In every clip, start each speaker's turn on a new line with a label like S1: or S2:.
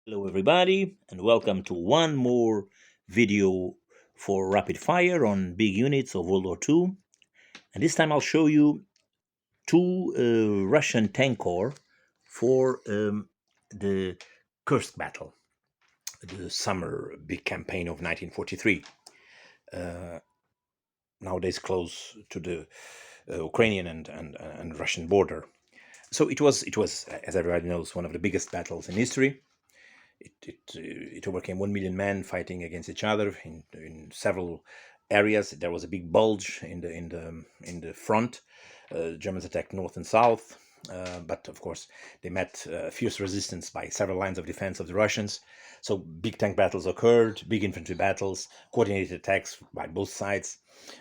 S1: Hello everybody and welcome to one more video for rapid fire on big units of World War II. And this time I'll show you two Russian tank corps for the Kursk battle, the summer big campaign of 1943, nowadays close to the Ukrainian and Russian border. So it was, as everybody knows, one of the biggest battles in history. It overcame 1 million men fighting against each other in several areas. There was a big bulge in the front. Germans attacked north and south, but of course they met fierce resistance by several lines of defense of the Russians. So big tank battles occurred, big infantry battles, coordinated attacks by both sides.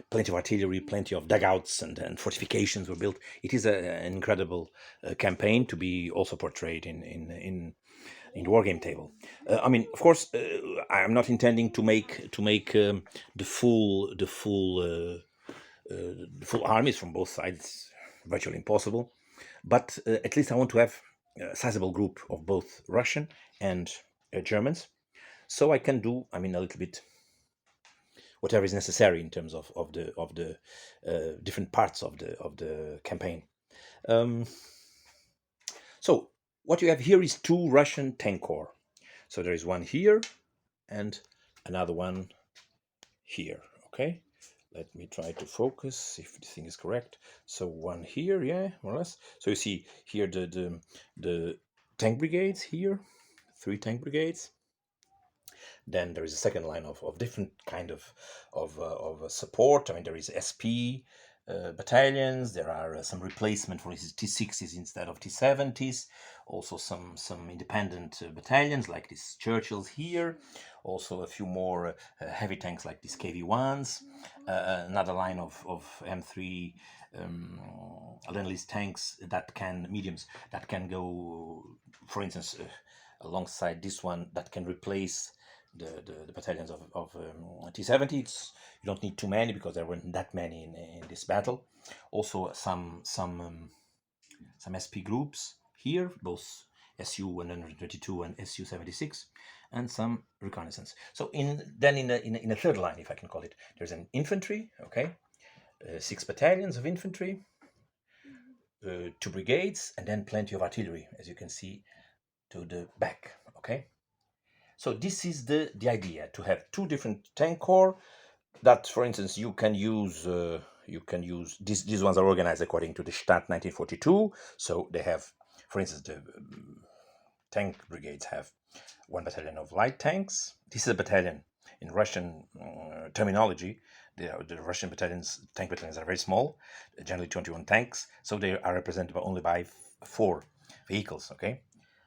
S1: Plenty of artillery, plenty of dugouts and fortifications were built. It is an incredible campaign to be also portrayed in the wargame table. I mean, of course, I am not intending to make the full armies from both sides. Virtually impossible. But at least I want to have a sizable group of both Russian and Germans, so I can do, I mean, a little bit whatever is necessary in terms of the different parts of the campaign. Um, so what you have here is two Russian tank corps. So there is one here and another one here. Okay, let me try to focus if the thing is correct. So one here, yeah, more or less. So you see here the tank brigades here, three tank brigades. Then there is a second line of different kind of support. I mean, there is SP battalions. There are some replacement for T60s instead of T70s. Also some independent battalions like these Churchills here. Also a few more heavy tanks like these KV1s. Another line of M3 Lend-Lease tanks mediums that can go, for instance, alongside this one that can replace the battalions of T70s. You don't need too many because there weren't that many in this battle. Also some SP groups here, both SU 122 and SU 76, and some reconnaissance. So in a third line, if I can call it, there's an infantry. Okay, 6 battalions of infantry, 2 brigades, and then plenty of artillery, as you can see to the back. Okay. So this is the idea, to have two different tank corps that, for instance, you can use these ones are organized according to the Stadt 1942. So they have, for instance, the tank brigades have 1 battalion of light tanks. This is a battalion in Russian terminology. The Russian tank battalions are very small, generally 21 tanks, so they are represented only by 4 vehicles. Okay,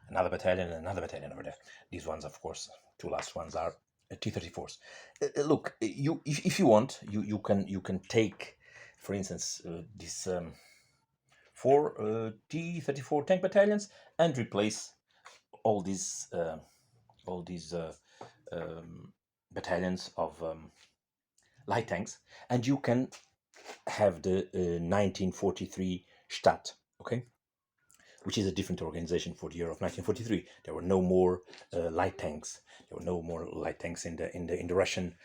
S1: another battalion and another battalion over there. These ones, of course, 2 last ones are T-34s. Look, if you want, you can take, for instance, these 4 T-34 tank battalions and replace all these battalions of light tanks, and you can have the 1943 Stadt. Okay, which is a different organization for the year of 1943. There were no more light tanks. There were no more light tanks in the Russian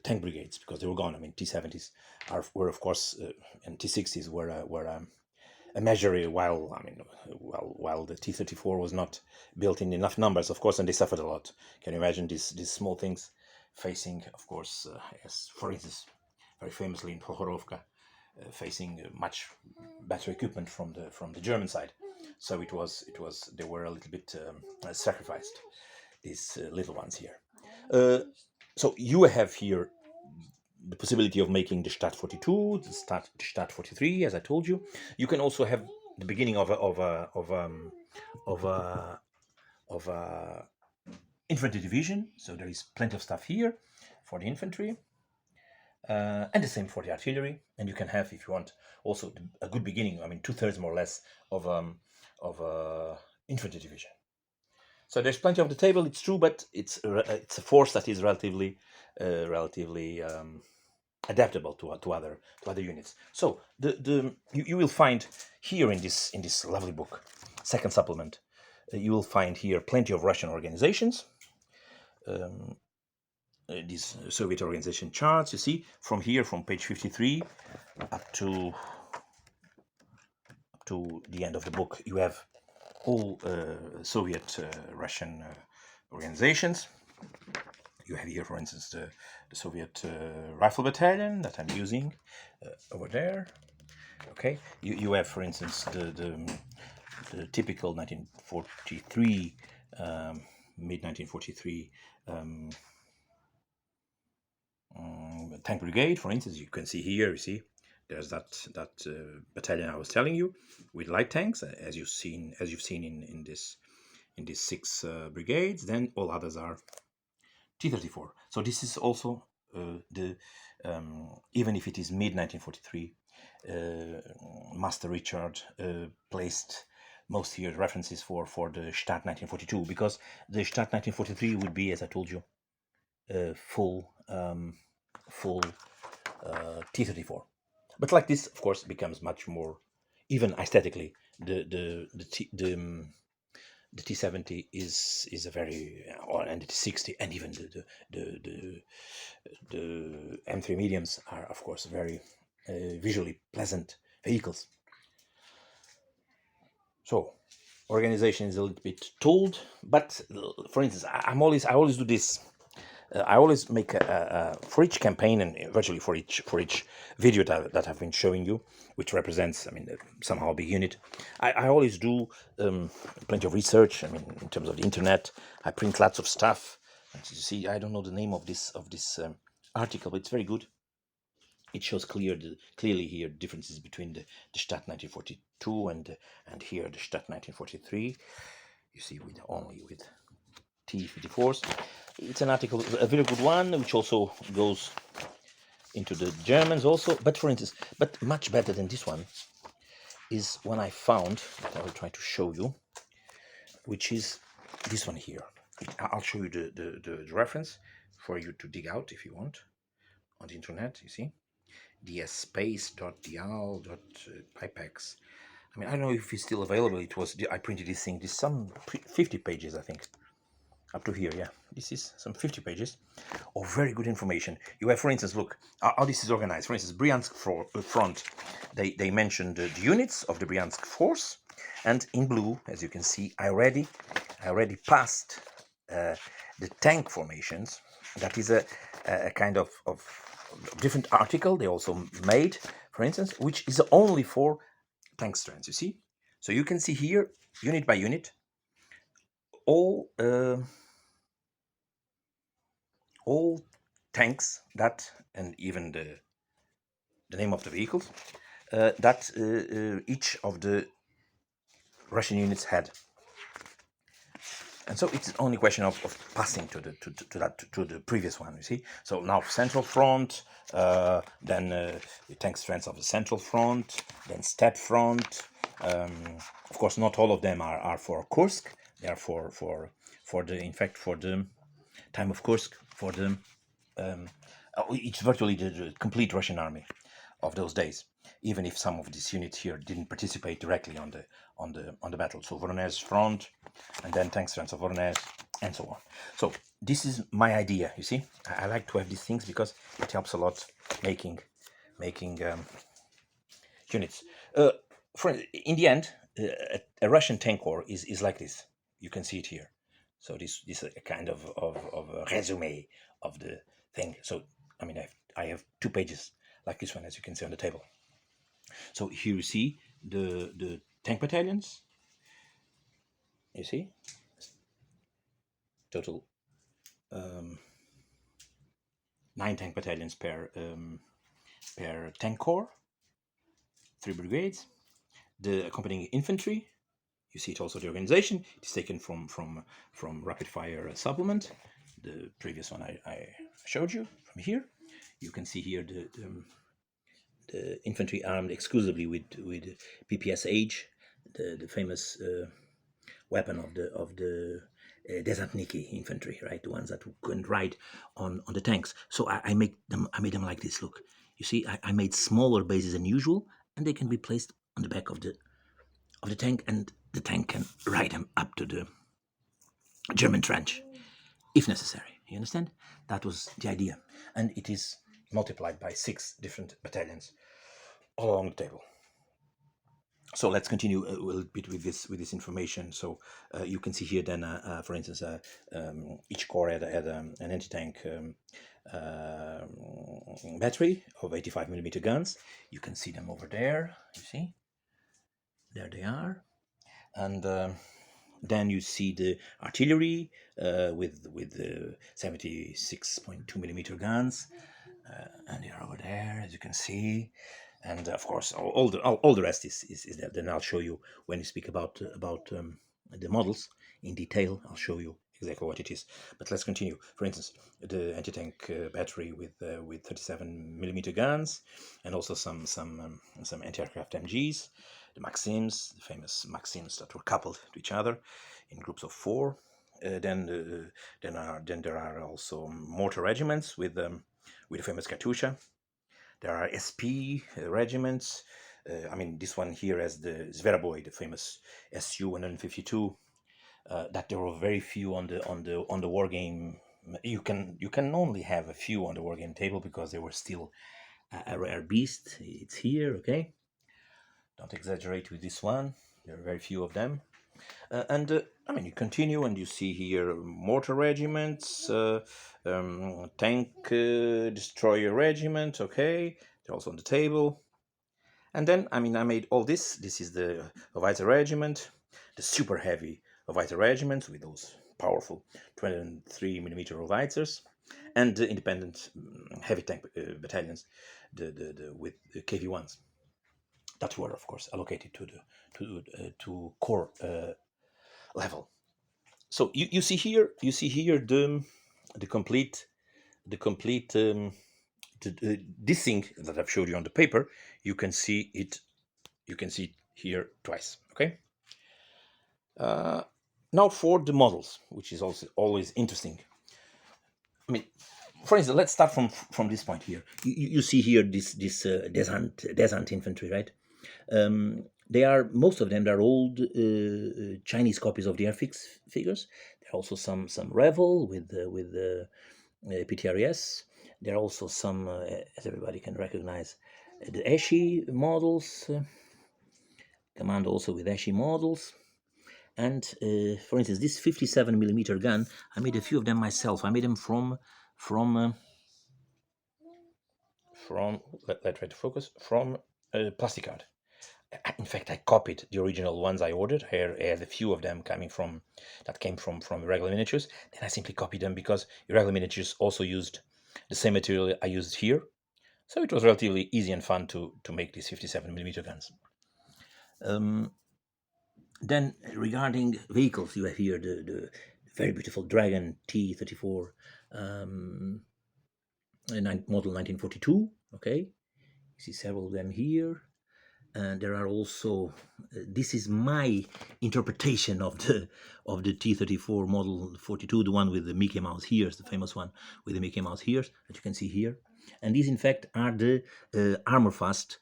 S1: tank brigades because they were gone. I mean, T70s were of course, and T60s were a measure while the T-34 was not built in enough numbers, of course, and they suffered a lot. Can you imagine these small things facing, of course, as for instance, very famously in Prokhorovka, facing much better equipment from the German side. So it was they were a little bit sacrificed, these little ones here. So you have here the possibility of making the Stadt 42, the Stadt 43, as I told you. You can also have the beginning of a infantry division. So there is plenty of stuff here for the infantry, and the same for the artillery. And you can have, if you want, also a good beginning. I mean, 2/3 more or less of infantry division. So there's plenty of the table. It's true, but it's a force that is relatively adaptable to other units. So you will find here in this lovely book, second supplement, You will find here plenty of Russian organizations. These Soviet organization charts, you see, from here, from page 53 up to the end of the book, you have all Soviet Russian organizations. You have here, for instance, the Soviet Rifle Battalion that I'm using over there. Okay, you have, for instance, the typical 1943, mid 1943 tank brigade, for instance. You can see here. You see, there's that battalion I was telling you with light tanks, as you've seen in these 6 brigades. Then all others are T-34. So this is also the even if it is mid 1943, Master Richard placed most here references for the Stadt 1942, because the Stadt 1943 would be, as I told you, full T-34. But like this, of course, becomes much more, even aesthetically, the T-70 is a very, and the T-60, and even the M3 mediums are, of course, very visually pleasant vehicles. So organization is a little bit told, but for instance, I always do this. I always make for each campaign, and virtually for each video that I've been showing you, which represents, I mean, somehow a big unit. I always do plenty of research. I mean, in terms of the internet, I print lots of stuff. And you see, I don't know the name of this article, but it's very good. It shows clearly here differences between the Stadt 1942 and here the Stadt 1943. You see, only with T-54s. It's an article, a very good one, which also goes into the Germans also. But for instance, but much better than this one is one I found that I will try to show you, which is this one here. I'll show you the reference for you to dig out if you want on the internet. You see, dspace.dial.pipex. I mean, I don't know if it's still available. It was, I printed this thing. This some 50 pages, I think. Up to here, yeah. This is some 50 pages of very good information. You have, for instance, look how this is organized. For instance, Bryansk front. They mentioned the units of the Bryansk force, and in blue, as you can see, I already passed the tank formations. That is a kind of different article they also made, for instance, which is only for tank strands. You see, so you can see here, unit by unit, all tanks that, and even the name of the vehicles that each of the Russian units had. And so it's only a question of passing to the previous one. You see, so now Central Front, then the tank strengths of the Central Front, then Steppe Front. Of course, not all of them are for Kursk. They are for the, in fact, for the time of Kursk, for the it's virtually the complete Russian army of those days, even if some of these units here didn't participate directly on the battle. So Voronezh front, and then tank strengths of Voronezh, and so on. So this is my idea. You see, I like to have these things because it helps a lot making units. In the end, a Russian tank corps is like this. You can see it here. So this is a kind of a resume of the thing. So I mean, I have 2 pages like this one, as you can see on the table. So here you see the tank battalions. You see, total 9 tank battalions per tank corps, 3 brigades. The accompanying infantry. You see it also, the organization. It's taken from Rapid Fire Supplement, the previous one I showed you from here. You can see here the infantry armed exclusively with PPSH, the famous weapon of the Desantniki infantry, right? The ones that couldn't ride on the tanks. So I made them like this. Look, you see, I made smaller bases than usual, and they can be placed on the back of the of the tank, and the tank can ride them up to the German trench if necessary. You understand? That was the idea, and it is multiplied by 6 different battalions all along the table. So let's continue a little bit with this information. So you can see here then, for instance, each corps had an anti-tank battery of 85mm guns. You can see them over there. You see, there they are, and then you see the artillery with 76.2mm guns, and they are over there, as you can see. And of course, all the rest is there. Then I'll show you when you speak about the models in detail. I'll show you exactly what it is. But let's continue. For instance, the anti-tank battery with 37mm guns, and also some anti-aircraft MGs, the Maxims, the famous Maxims that were coupled to each other in groups of 4. Then there are also mortar regiments with the famous Katusha. There are SP regiments. I mean, this one here has the Zverboy, the famous SU 152. That there were very few on the war game. You can only have a few on the war game table because they were still a rare beast. It's here, okay. Don't exaggerate with this one. There are very few of them. I mean, you continue and you see here mortar regiments, tank destroyer regiment, okay, they're also on the table. And then, I mean, I made all this. This is the Howitzer regiment, the super heavy Howitzer regiment with those powerful 23mm Howitzers, and the independent heavy tank battalions, with the KV1s that were, of course, allocated to core level. So you see here the complete this thing that I've showed you on the paper. You can see it here twice. Okay. Now for the models, which is also always interesting. I mean, for instance, let's start from this point here. You see here this descent infantry, right? They are, most of them, they're old Chinese copies of the Airfix figures. There are also some Revel with PTRS. There are also some, as everybody can recognize, the Esci models. Command also with Esci models. And for instance, this 57mm gun, I made a few of them myself. I made them from let's try to focus, from plasticard. In fact, I copied the original ones I ordered. I had a few of them came from Irregular Miniatures. Then I simply copied them because Irregular Miniatures also used the same material I used here. So it was relatively easy and fun to make these 57mm guns. Then regarding vehicles, you have here the very beautiful Dragon T-34 model 1942. Okay, you see several of them here. And there are also, this is my interpretation of the T-34 model 42, the one with the Mickey Mouse ears, the famous one with the Mickey Mouse ears that you can see here. And these, in fact, are the Armoufast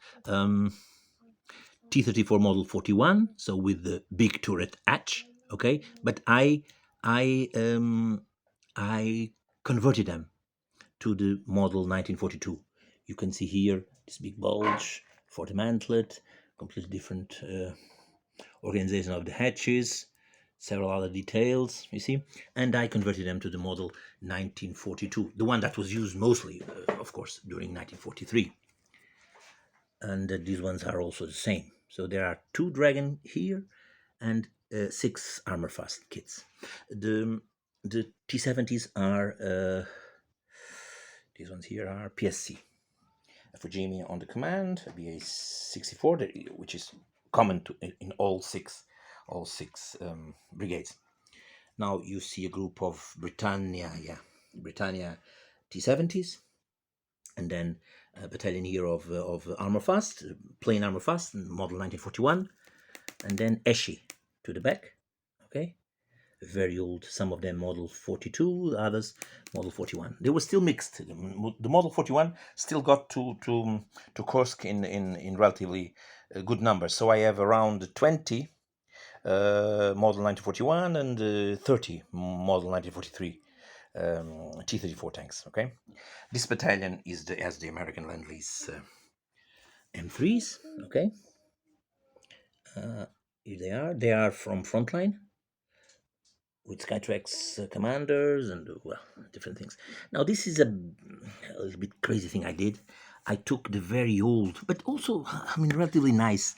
S1: T-34 model 41, so with the big turret hatch. Okay, but I converted them to the model 1942. You can see here this big bulge for the mantlet, completely different organization of the hatches, several other details, you see. And I converted them to the model 1942, the one that was used mostly, of course, during 1943. And these ones are also the same. So there are 2 Dragon here and 6 Armoufast kits. The T-70s are, these ones here are PSC. Fujimi on the command, BA-64, which is common in all six brigades. Now you see a group of Britannia T-70s, and then a battalion here of Armoufast, plain Armoufast, model 1941, and then Esci to the back. Okay, very old, some of them model 42, others model 41. They were still mixed. The model 41 still got to Kursk in relatively good numbers. So I have around 20 Model 1941 and 30 Model 1943 T-34 tanks. Okay, this battalion is has the American Lend-Lease M3s. Okay, here they are from Frontline with Skytrex commanders and well, different things. Now this is a little bit crazy thing I did. I took the very old, but also I mean relatively nice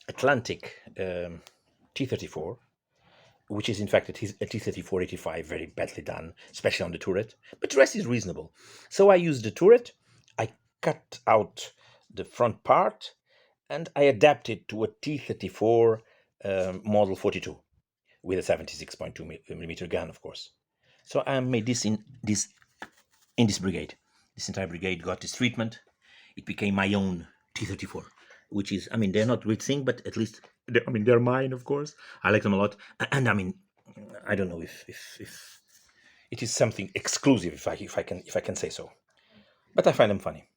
S1: Atlantic T-34, which is in fact a T-34-85, very badly done, especially on the turret, but the rest is reasonable. So I used the turret, I cut out the front part, and I adapted to a T-34 Model 42 with a 76.2 millimeter gun, of course. So I made this in this brigade. This entire brigade got this treatment. It became my own T-34, which is, I mean, they're not rich thing, but at least, I mean, they're mine, of course. I like them a lot, and I mean, I don't know if it is something exclusive, if I can say so, but I find them funny.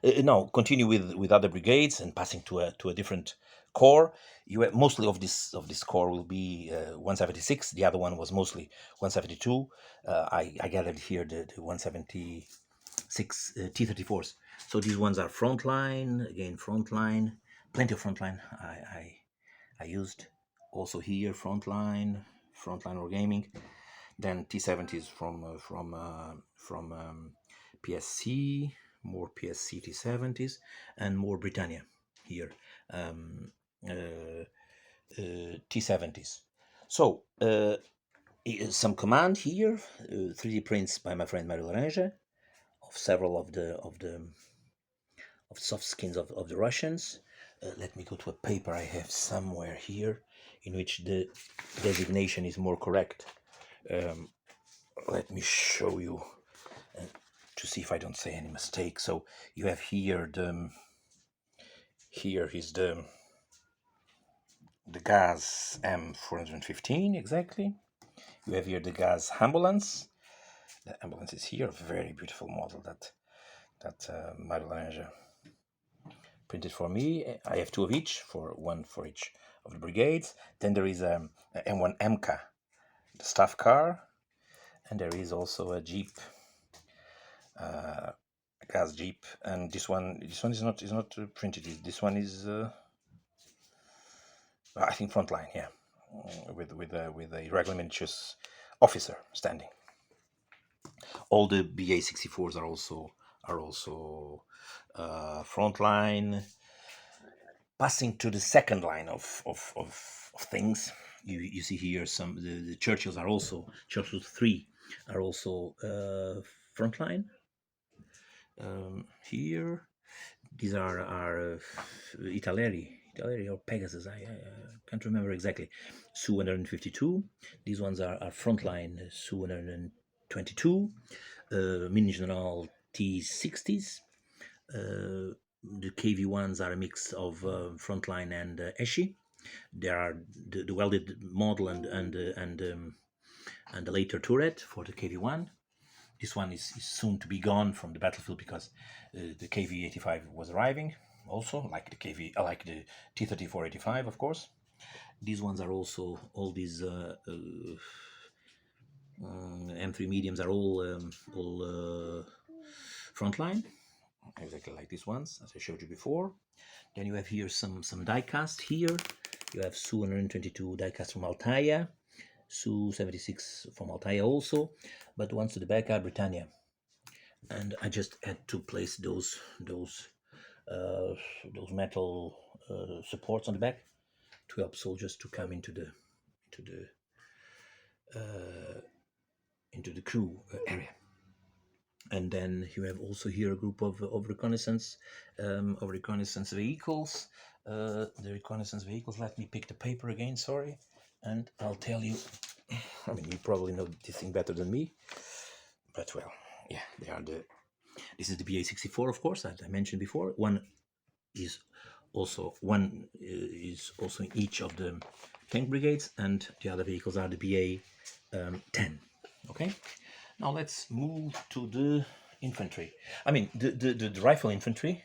S1: Now continue with other brigades and passing to a different corps. You have, mostly of this corps will be 176. The other one was mostly 172. I gathered here the 176 T-34s. So these ones are frontline, again frontline, plenty of frontline. I used also here frontline wargaming. Then T-70s from PSC, more PSC T-70s, and more Britannia here, T-70s. So some command here, 3D prints by my friend Mario Laranja of several of the soft skins of the Russians. Let me go to a paper I have somewhere here in which the designation is more correct. Let me show you to see if I don't say any mistake. So you have here here is the gas M415 exactly. You have here the gas ambulance. The ambulance is here, a very beautiful model that Mario Laranja printed for me. I have two of each, one for each of the brigades. Then there is a M1 MK, the staff car, and there is also a Jeep, a gas Jeep, and this one is not printed. This one is I think frontline, yeah, with a Irregular Miniatures officer standing. All the BA-64s are also frontline. Passing to the second line of things, you see here some the Churchills are also Churchill 3 are also frontline. Here, these are Italeri or Pegasus. I can't remember exactly. Su-152. These ones are frontline Su-122. MiniGeneral T-60s. The KV-1s are a mix of Frontline and Esci. There are the welded model and the later turret for the KV-1. This one is soon to be gone from the battlefield because the KV-85 was arriving. Also, like the T-34-85, of course. These ones are also all these M3 mediums are all frontline, exactly like these ones as I showed you before. Then you have here some die-cast here. You have Su-122 die-cast from Altaya, Su-76 from Altaya also, but the ones to the back are Britannia. And I just had to place those metal supports on the back to help soldiers to come into the crew area. And then you have also here a group of reconnaissance vehicles. The reconnaissance vehicles. Let me pick the paper again. Sorry, and I'll tell you. I mean, you probably know this thing better than me, but well, yeah, they are the. This is the BA-64, of course, that I mentioned before. One is also in each of the tank brigades, and the other vehicles are the BA-10. Okay. Now let's move to the infantry. I mean, the rifle infantry.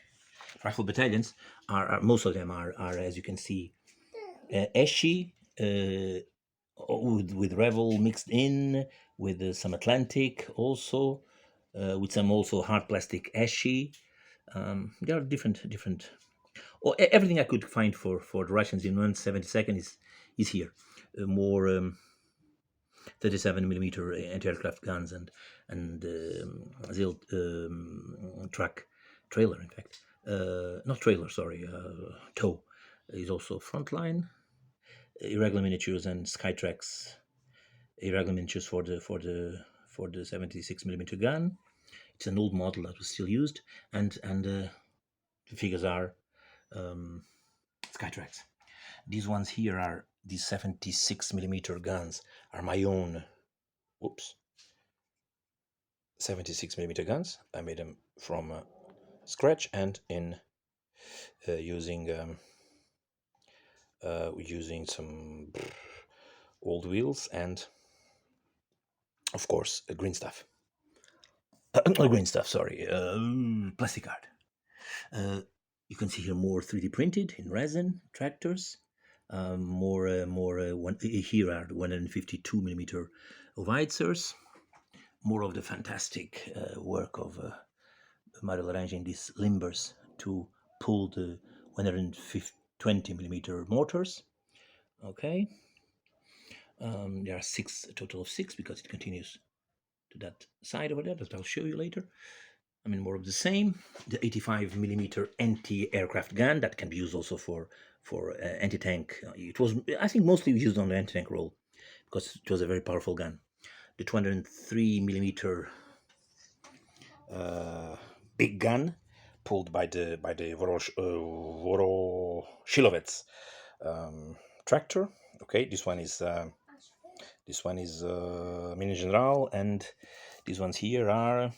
S1: rifle battalions are most of them are as you can see, Esci, with Revel mixed in, with some Atlantic also, with some also hard plastic Esci. There are different. Everything I could find for the Russians in 1/72 is here. More 37 millimeter anti-aircraft guns and Zilt truck trailer, in fact, not trailer, sorry, tow is also Frontline, Irregular Miniatures and Skytrex, Irregular Miniatures for the 76 millimeter gun. It's an old model that was still used, and the figures are Skytrex. These ones here are these 76 millimeter guns are my own. Whoops. 76 millimeter guns. I made them from scratch and in using some old wheels and of course green stuff. Green stuff, sorry, plastic art. You can see here more 3D printed in resin tractors. Here are 152 millimeter howitzers. More of the fantastic work of Mario arranging these limbers to pull the 120 millimeter mortars. Okay, there are a total of six because it continues to that side over there that I'll show you later. I mean, more of the same. The 85 millimeter anti-aircraft gun that can be used also for anti-tank. It was, I think, mostly used on the anti-tank role because it was a very powerful gun. The 203 millimeter big gun pulled by the Voroshilovets tractor. Okay, this one is MiniGeneral, and these ones here are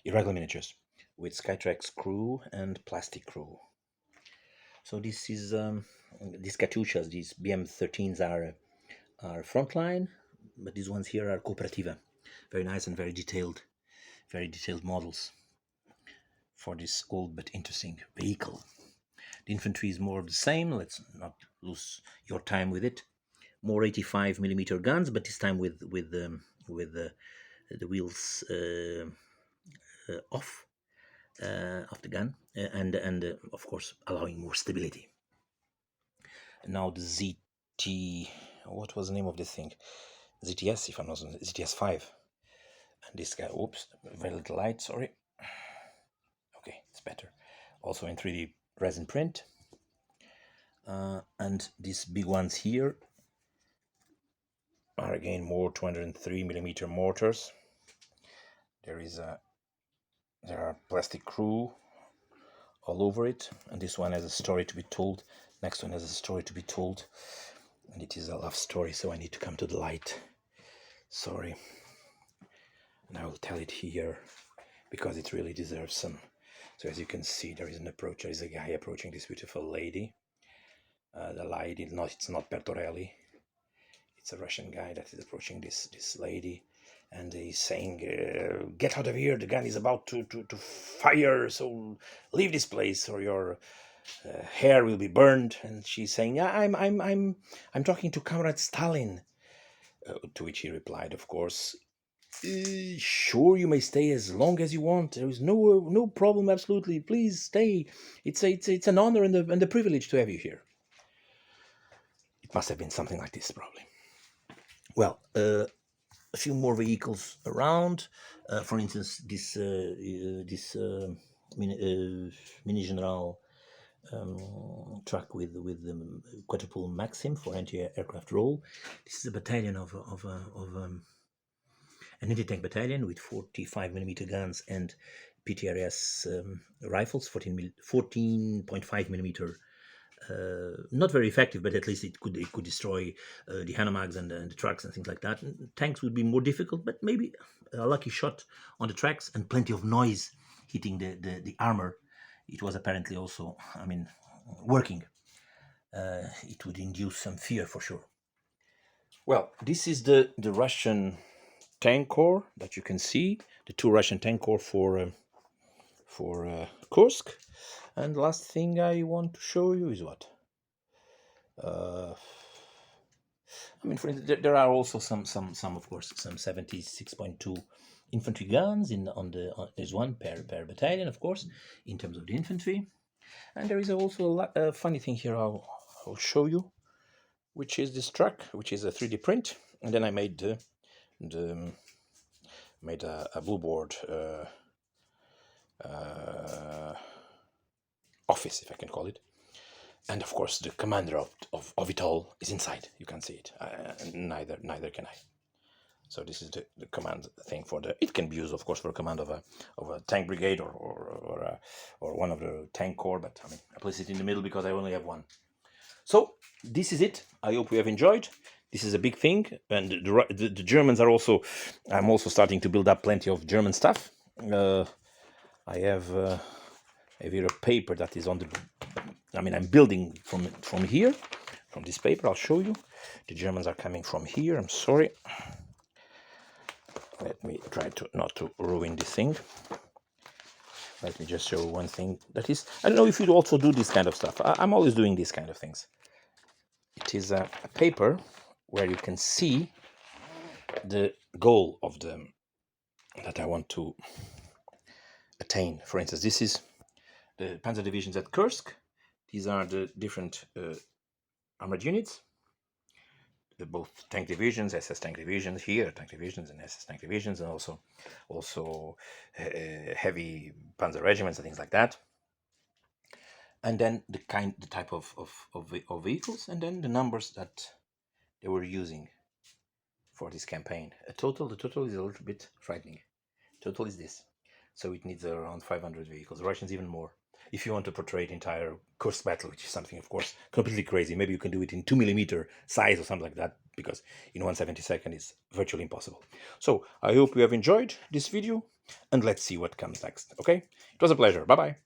S1: Irregular Miniatures with Skytrex crew and plastic crew. So this is these Katyushas, these BM13s are Frontline, but these ones here are Kooperativa. Very nice and very detailed models for this old but interesting vehicle. The infantry is more of the same. Let's not lose your time with it. More 85 millimeter guns, but this time with the wheels off of the gun, and of course allowing more stability. Now the ZT, what was the name of this thing? ZTS, if I'm not wrong, ZTS 5. And this guy, oops, very little light, sorry. Okay, it's better. Also in 3D resin print. And these big ones here are again more 203 millimeter mortars. There are plastic crew all over it, and this one has a story to be told. Next one has a story to be told, and it is a love story, so I need to come to the light. Sorry. And I will tell it here because it really deserves some. So as you can see, there is a guy approaching this beautiful lady. The lady, it's not Bertorelli. It's a Russian guy that is approaching this lady, and he's saying, "Get out of here! The gun is about to fire. So leave this place, or your hair will be burned." And she's saying, "Yeah, I'm talking to Comrade Stalin." To which he replied, of course, "Sure, you may stay as long as you want. There is no problem. Absolutely, please stay. It's an honor and a privilege to have you here." It must have been something like this, probably. Well, a few more vehicles around. For instance, this MiniGeneral truck with the quadruple Maxim for anti-aircraft role. This is a battalion of an anti-tank battalion with 45 millimeter guns and PTRS rifles, 14.5 millimeter. Not very effective, but at least it could destroy the Hanomaks and the trucks and things like that. And tanks would be more difficult, but maybe a lucky shot on the tracks and plenty of noise hitting the armor. It was apparently also, working. It would induce some fear for sure. Well, this is the Russian tank corps that you can see. The two Russian tank corps for Kursk. And the last thing I want to show you is what? I mean, for instance, there are also some of course, some 76.2 infantry guns there's one per battalion, of course, in terms of the infantry. And there is also a funny thing here I'll show you, which is this truck, which is a 3D print. And then I made made a blue board office, if I can call it. And of course, the commander of it all is inside. You can see it. Neither can I. So this is the command thing for the. It can be used, of course, for a command of a tank brigade or one of the tank corps. But I mean, I place it in the middle because I only have one. So this is it. I hope you have enjoyed. This is a big thing, and the Germans are also. I'm also starting to build up plenty of German stuff. I have here a paper that is on the. I mean, I'm building from here, from this paper. I'll show you. The Germans are coming from here. I'm sorry. Let me try to not to ruin this thing. Let me just show one thing. That is, I don't know if you also do this kind of stuff. I'm always doing these kind of things. It is a paper where you can see the goal of that I want to attain. For instance, this is the Panzer divisions at Kursk. These are the different armored units. Both tank divisions, SS tank divisions here, tank divisions and SS tank divisions, and also heavy panzer regiments and things like that. And then the type of vehicles, and then the numbers that they were using for this campaign. The total is a little bit frightening. Total is this. So it needs around 500 vehicles. The Russians even more. If you want to portray the entire Kursk battle, which is something, of course, completely crazy. Maybe you can do it in 2mm size or something like that, because in 1/72 it's virtually impossible. So I hope you have enjoyed this video, and let's see what comes next. Okay? It was a pleasure. Bye-bye.